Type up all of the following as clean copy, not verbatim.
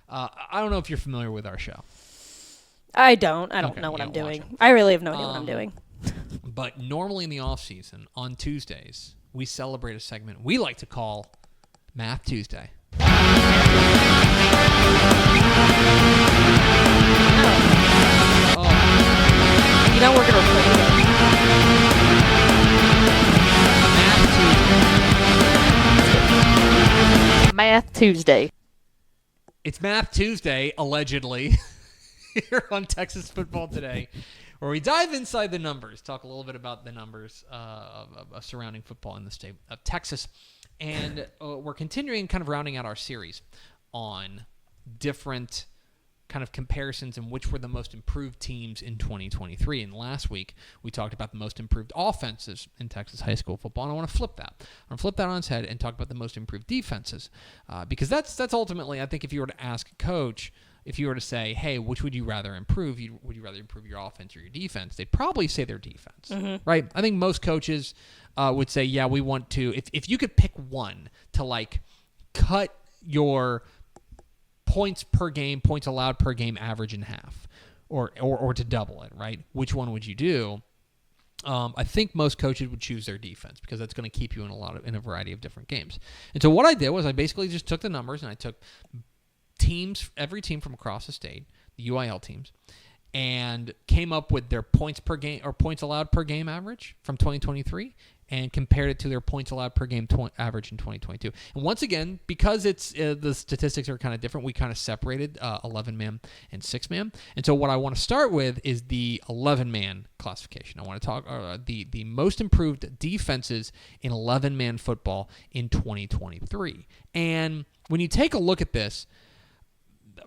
I don't know if you're familiar with our show. I don't know what I'm doing. I really have no idea what I'm doing. But normally in the off season, on Tuesdays, we celebrate a segment we like to call Math Tuesday. You know we're going to replace it. Math Tuesday. It's Math Tuesday, allegedly, here on Texas Football Today, where we dive inside the numbers, talk a little bit about the numbers of surrounding football in the state of Texas. And we're continuing kind of rounding out our series on different kind of comparisons and which were the most improved teams in 2023. And last week, we talked about the most improved offenses in Texas high school football. And I want to flip that. I want to flip that on its head and talk about the most improved defenses. Because that's ultimately, I think, if you were to ask a coach, if you were to say, hey, which would you rather improve? Would you rather improve your offense or your defense? They'd probably say their defense, right? I think most coaches would say, yeah, we want to, if you could pick one to like cut your points per game, points allowed per game average in half or to double it, right? Which one would you do? I think most coaches would choose their defense because that's going to keep you in a variety of different games. And so what I did was I basically just took the numbers and I took every team from across the state, the UIL teams, and came up with their points per game or points allowed per game average from 2023 and compared it to their points allowed per game average in 2022. And once again, because it's the statistics are kind of different, we kind of separated 11-man and 6-man. And so what I want to start with is the 11-man classification. I want to talk the most improved defenses in 11-man football in 2023. And when you take a look at this,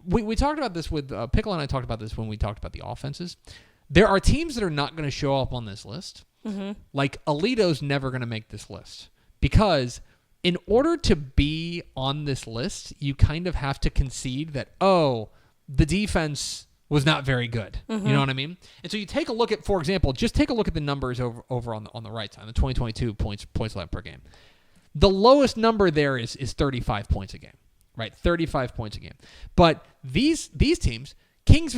we talked about this with Pickle and I talked about this when we talked about the offenses. There are teams that are not going to show up on this list. Like Alito's never going to make this list because in order to be on this list, you kind of have to concede that, the defense was not very good. You know what I mean? And so you take a look at, for example, just take a look at the numbers over on the right side, the 2022 points allowed per game. The lowest number there is 35 points a game. Right, 35 points a game. But these teams, King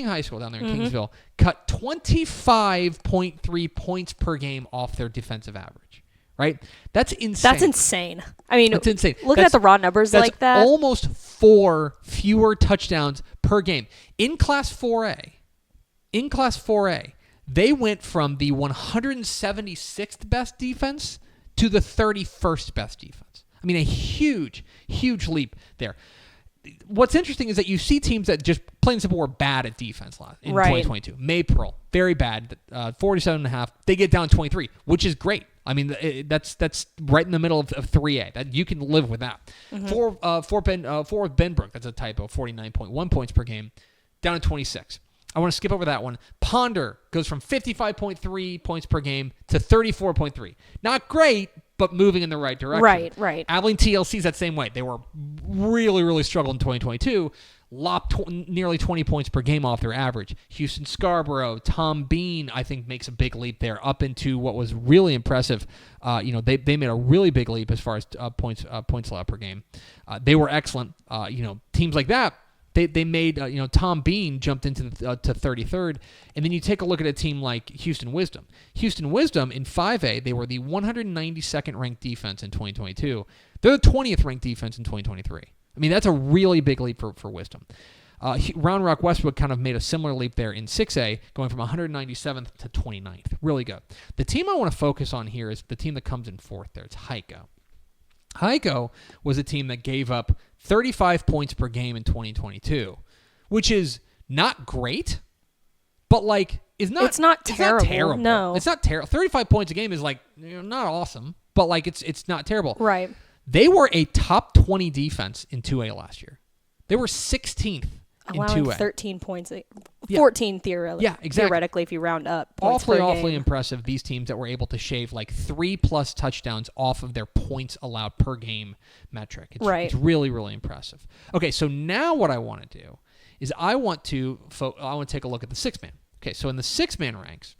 High School down there in Kingsville, cut 25.3 points per game off their defensive average. Right? That's insane. That's insane. I mean, that's insane. Looking at the raw numbers like that. That's almost 4 fewer touchdowns per game. In Class 4A, they went from the 176th best defense to the 31st best defense. I mean, a huge, huge leap there. What's interesting is that you see teams that just plain and simple were bad at defense in 2022. Maypearl, very bad, 47.5. They get down 23, which is great. I mean, that's right in the middle of 3A. That you can live with that. For Benbrook, that's a typo, 49.1 points per game, down to 26. I want to skip over that one. Ponder goes from 55.3 points per game to 34.3. Not great, but moving in the right direction. Right. Abilene TLC's that same way. They were really, really struggling in 2022. Lopped nearly 20 points per game off their average. Houston Scarborough, Tom Bean, I think, makes a big leap there up into what was really impressive. They made a really big leap as far as points allowed per game. They were excellent. Teams like that, they made, Tom Bean jumped into to 33rd. And then you take a look at a team like Houston Wisdom. Houston Wisdom in 5A, they were the 192nd ranked defense in 2022. They're the 20th ranked defense in 2023. I mean, that's a really big leap for Wisdom. Round Rock Westwood kind of made a similar leap there in 6A, going from 197th to 29th. Really good. The team I want to focus on here is the team that comes in fourth there. It's Heiko. Heiko was a team that gave up 35 points per game in 2022, which is not great, but it's not terrible. No. It's not terrible. 35 points a game is not awesome, but it's not terrible. Right. They were a top 20 defense in 2A last year. They were 16th in 2A. 13 points. 14 theoretically. Yeah, exactly. Theoretically, if you round up. Awfully impressive, these teams that were able to shave 3+ touchdowns off of their points allowed per game metric. It's really, really impressive. Okay, so now what I want to do is I want to take a look at the 6-man. Okay, so in the 6-man ranks,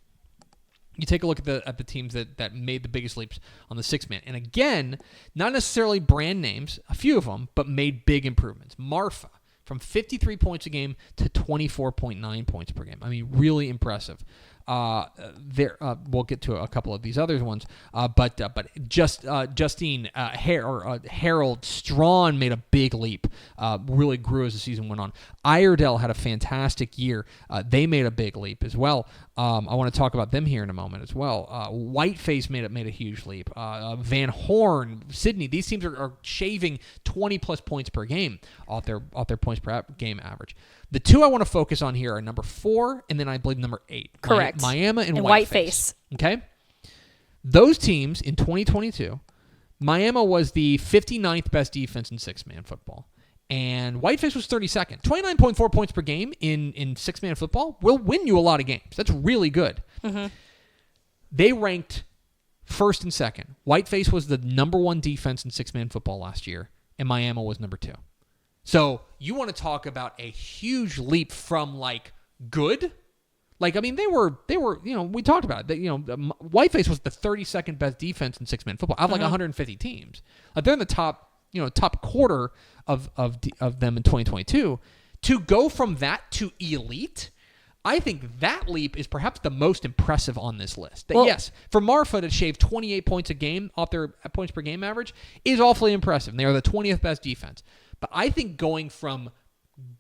you take a look at the teams that made the biggest leaps on the six-man. And again, not necessarily brand names, a few of them, but made big improvements. Marfa, from 53 points a game to 24.9 points per game. I mean, really impressive. We'll get to a couple of these other ones, but Justine Harold Strawn made a big leap, really grew as the season went on. Iredell had a fantastic year. They made a big leap as well. I want to talk about them here in a moment as well. Whiteface made a huge leap. Van Horn, Sydney, these teams are shaving 20 plus points per game off their points per game average. The two I want to focus on here are number 4 and then I believe number 8. Correct. Miami and Whiteface. Okay? Those teams in 2022, Miami was the 59th best defense in six-man football. And Whiteface was 32nd. 29.4 points per game in six-man football will win you a lot of games. That's really good. Mm-hmm. They ranked first and second. Whiteface was the number 1 defense in six-man football last year, and Miami was number 2. So you want to talk about a huge leap from like good, like I mean they were we talked about it. Whiteface was the 32nd best defense in six-man football out of like 150 teams. Like they're in the top quarter of them in 2022. To go from that to elite, I think that leap is perhaps the most impressive on this list. Yes, for Marfa to shave 28 points a game off their points per game average is awfully impressive. They are the 20th best defense. But I think going from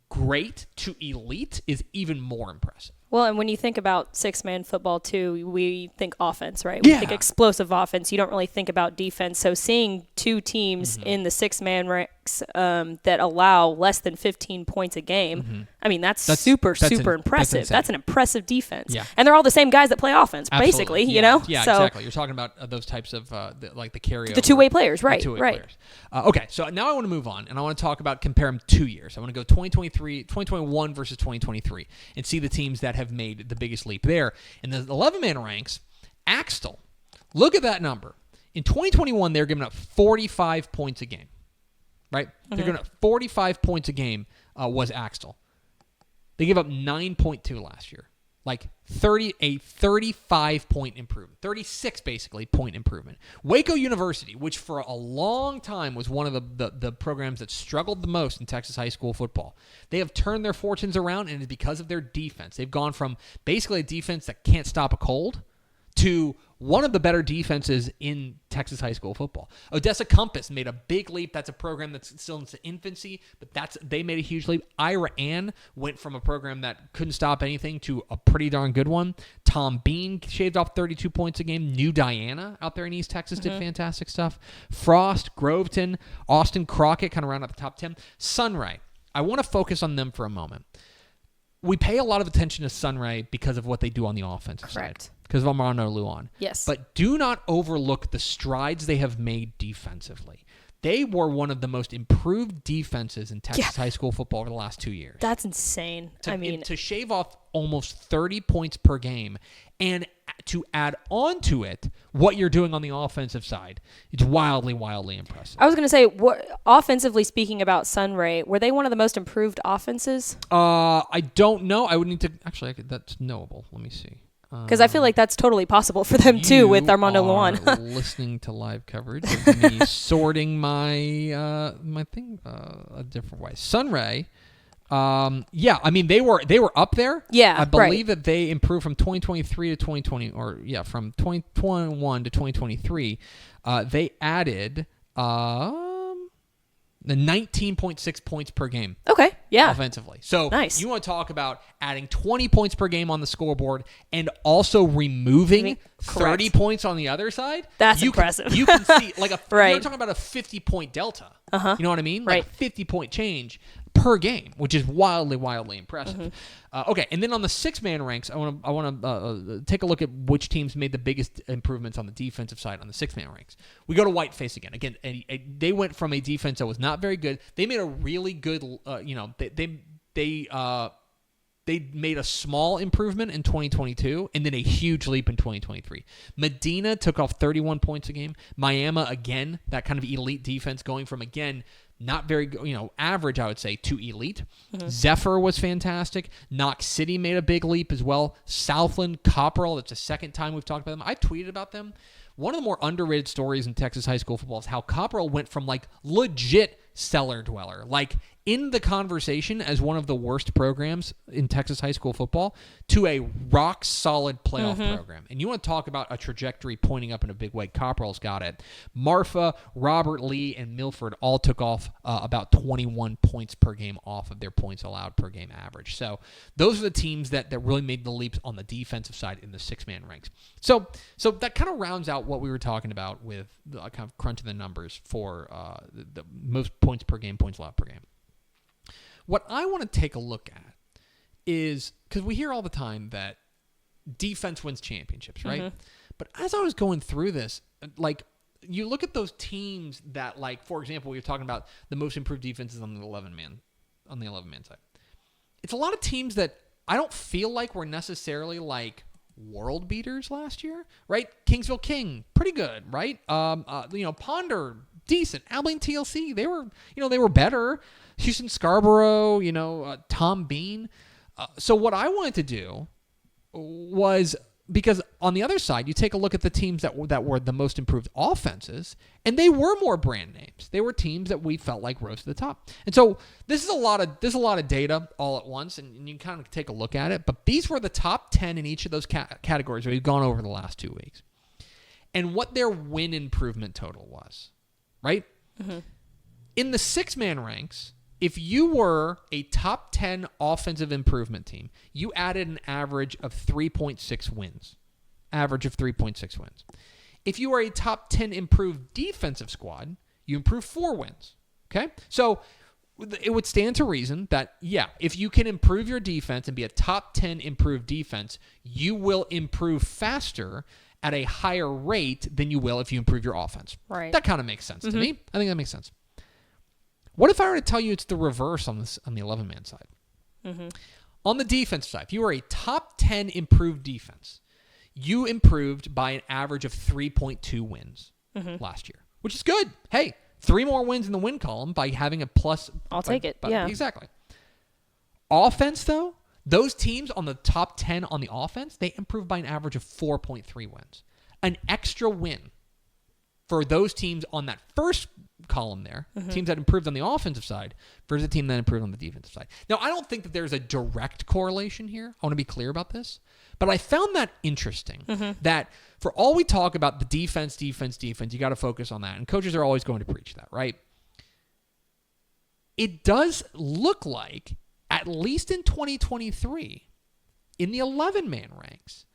great to elite is even more impressive. Well, and when you think about six-man football, too, we think offense, right? We think explosive offense. You don't really think about defense. So seeing two teams in the six-man ranks that allow less than 15 points a game, I mean, that's super impressive. That's an impressive defense. Yeah. And they're all the same guys that play offense, basically, Yeah, exactly. You're talking about those types of, like the carryover. The two-way players, right. Players. Okay, so now I want to move on, and I want to talk about compare them 2 years. I want to go 2021 versus 2023 and see the teams that have made the biggest leap there. In the 11-man ranks, Axtell, look at that number. In 2021, they're giving up 45 points a game, right? They're giving up 45 points a game was Axtell. They gave up 9.2 last year. Like 35-point improvement. 36, basically, point improvement. Waco University, which for a long time was one of the programs that struggled the most in Texas high school football, they have turned their fortunes around, and it's because of their defense. They've gone from basically a defense that can't stop a cold to one of the better defenses in Texas high school football. Odessa Compass made a big leap. That's a program that's still in its infancy, but they made a huge leap. Ira Ann went from a program that couldn't stop anything to a pretty darn good one. Tom Bean shaved off 32 points a game. New Diana out there in East Texas did fantastic stuff. Frost, Groveton, Austin Crockett kind of round out the top 10. Sunray, I want to focus on them for a moment. We pay a lot of attention to Sunray because of what they do on the offensive side. Because of Armando Luan. Yes. But do not overlook the strides they have made defensively. They were one of the most improved defenses in Texas high school football over the last 2 years. That's insane. To shave off almost 30 points per game and to add on to it what you're doing on the offensive side, it's wildly, wildly impressive. I was going to say, offensively speaking about Sunray, were they one of the most improved offenses? I don't know. I would need to... Actually, that's knowable. Let me see. Because I feel like that's totally possible for them, too, with Armando Luan. Listening to live coverage of me sorting my my thing a different way. Sunray, I mean, they were up there. Yeah, I believe that they improved from 2023 to 2020, from 2021 to 2023. They added the 19.6 points per game. Okay, yeah. Offensively. So nice. You want to talk about adding 20 points per game on the scoreboard and also removing 30 points on the other side? That's impressive. You can see, like, right. You're talking about a 50-point delta. Uh-huh. You know what I mean? Right. Like a 50-point change per game, which is wildly, wildly impressive. Okay, and then on the six-man ranks, I want to take a look at which teams made the biggest improvements on the defensive side on the six-man ranks. We go to Whiteface again. Again, they went from a defense that was not very good. They made a really good, they they made a small improvement in 2022 and then a huge leap in 2023. Medina took off 31 points a game. Miami, again, that kind of elite defense going from, again, not very, average, I would say, to elite. Zephyr was fantastic. Knox City made a big leap as well. Southland, Copperell, that's the second time we've talked about them. I tweeted about them. One of the more underrated stories in Texas high school football is how Copperell went from legit cellar dweller, in the conversation as one of the worst programs in Texas high school football, to a rock solid playoff program. And you want to talk about a trajectory pointing up in a big way. Copperell's got it. Marfa, Robert Lee, and Milford all took off about 21 points per game off of their points allowed per game average. So those are the teams that really made the leaps on the defensive side in the six-man ranks. So that kind of rounds out what we were talking about with the kind of crunching the numbers for the most points per game, points allowed per game. What I want to take a look at is, because we hear all the time that defense wins championships, right? But as I was going through this, you look at those teams that, for example, we were talking about the most improved defenses on the 11-man side. It's a lot of teams that I don't feel like were necessarily world beaters last year, right? Kingsville King, pretty good, right? Ponder, decent. Abilene TLC, they were better. Houston Scarborough, Tom Bean. So what I wanted to do was, because on the other side, you take a look at the teams that were the most improved offenses, and they were more brand names. They were teams that we felt like rose to the top. And so this is a lot of data all at once, and you can kind of take a look at it. But these were the top 10 in each of those categories we've gone over the last 2 weeks, and what their win improvement total was, right? In the six-man ranks, if you were a top 10 offensive improvement team, you added an average of 3.6 wins. If you are a top 10 improved defensive squad, you improve 4 wins. Okay? So it would stand to reason that, if you can improve your defense and be a top 10 improved defense, you will improve faster at a higher rate than you will if you improve your offense. Right. That kind of makes sense to me. I think that makes sense. What if I were to tell you it's the reverse on the 11-man side? On the defense side, if you were a top 10 improved defense, you improved by an average of 3.2 wins last year, which is good. Hey, 3 more wins in the win column by having a plus. I'll take it. Yeah. Exactly. Offense, though, those teams on the top 10 on the offense, they improved by an average of 4.3 wins. An extra win for those teams on that first column there, teams that improved on the offensive side versus a team that improved on the defensive side. Now, I don't think that there's a direct correlation here. I want to be clear about this. But I found that interesting, that for all we talk about the defense, you got to focus on that. And coaches are always going to preach that, right? It does look like, at least in 2023, in the 11-man ranks,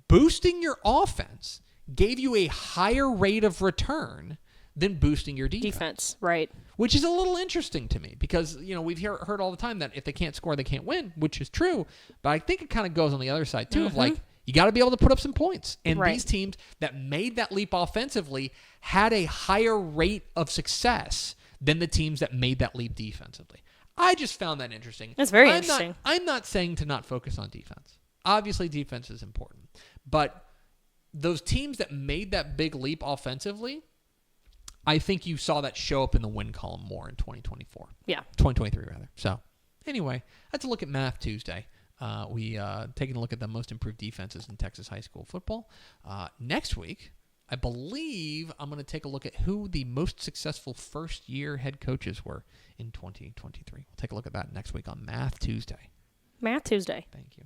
boosting your offense gave you a higher rate of return than boosting your defense. Right. Which is a little interesting to me because, we've heard all the time that if they can't score, they can't win, which is true. But I think it kind of goes on the other side, too, of you got to be able to put up some points. And these teams that made that leap offensively had a higher rate of success than the teams that made that leap defensively. I just found that interesting. That's very interesting. I'm not saying to not focus on defense. Obviously, defense is important. But those teams that made that big leap offensively, I think you saw that show up in the win column more in 2024. Yeah. 2023, rather. So, anyway, that's a look at Math Tuesday. We taking a look at the most improved defenses in Texas high school football. Next week, I believe I'm going to take a look at who the most successful first-year head coaches were in 2023. We'll take a look at that next week on Math Tuesday. Math Tuesday. Thank you.